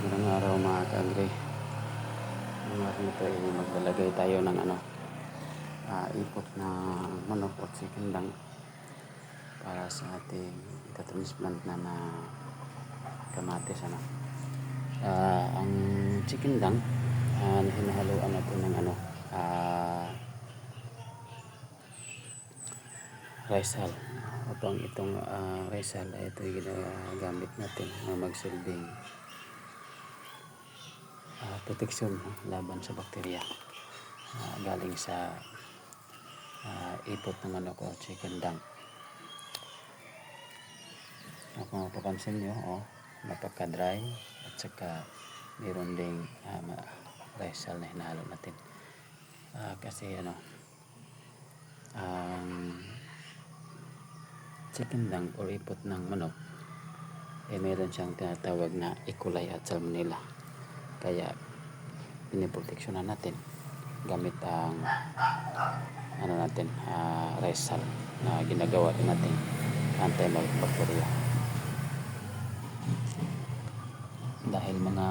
Magandang araw mga ka-agri. Ngayong araw nito ay maglalagay tayo ng ipot na manok o sikindang para sa ating transplant na kamatis. Ang sikindang hinahaluan natin ng rice hull. Upang itong rice hull ay ito yung ginagamit natin na magsilbing proteksyon laban sa bakterya galing sa ipot ng manok o chicken dung. Kung mapapansin nyo, napaka-dry at saka mayroon ding rice hull na hinahalo natin. Kasi ang chicken dung o ipot ng manok ay mayroon siyang tinatawag na E. coli at salmonella. Kaya piniproteksyonan natin gamit ang rice hull na ginagawa din natin anti-bacteria. Dahil mga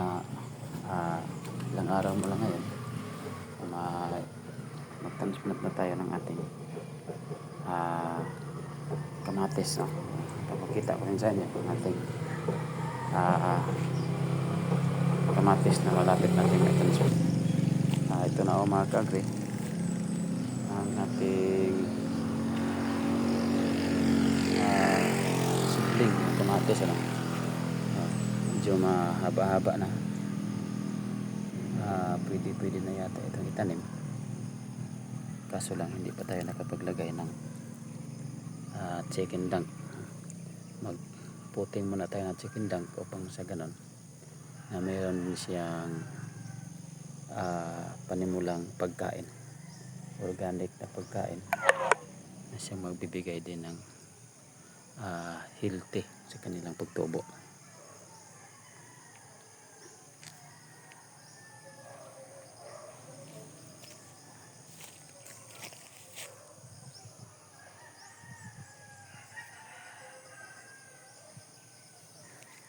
ilang araw mo lang ngayon mag-transplant na tayo ng ating kamatis. Papakita ko rin sa inyo ang ating kamatis na malapit natin i-transplant. Ito na mga ka-agri ang ating sibling kamatis. Medyo mahaba-haba na. Pwede na yata itong itanim, kaso lang hindi pa tayo nakapaglagay ng chicken dung. Magputing muna tayo ng chicken dung upang sa ganon na mayroon din siyang panimulang pagkain, organic na pagkain na siyang magbibigay din ng healthy sa kanilang pagtubo.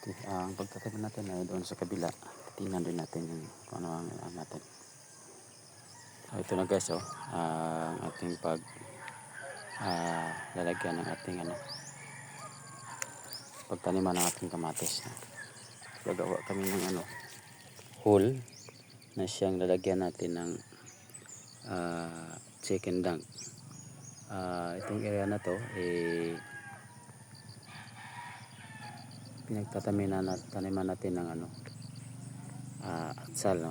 Ang pagtatanim natin ay doon sa kabila. Tingnan din natin kung ano ang natin. Ito na guys, ang ating lalagyan ng ating pagtaniman ng ating kamatis. Gagawa kami ng hole na siyang lalagyan natin ng chicken dung. Itong area na to pinagtaniman natin ng atsal,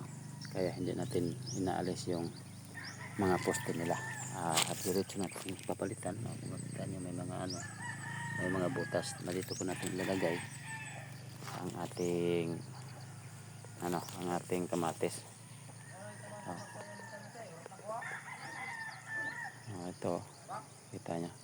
kaya hindi natin inaalis yung mga poste nila, at diretso natin papalitan. Kung makita nyo may mga butas na dito po natin ilalagay ang ating kamatis. Ito kita nyo.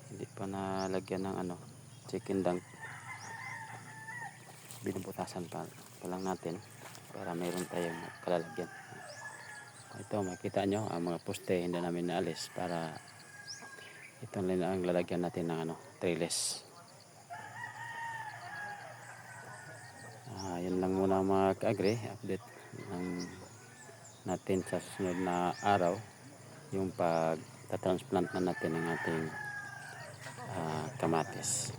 Hindi pa nalagyan ng chicken dung, binubutasan pa lang natin para mayroon tayong kalalagyan. Ito makita nyo ang mga poste hindi namin naalis, para ito lang ang lalagyan natin ng trellis. Yan lang muna mga ka-agri, update natin sa susunod na araw yung pagta-transplant na natin ng ating kamatis.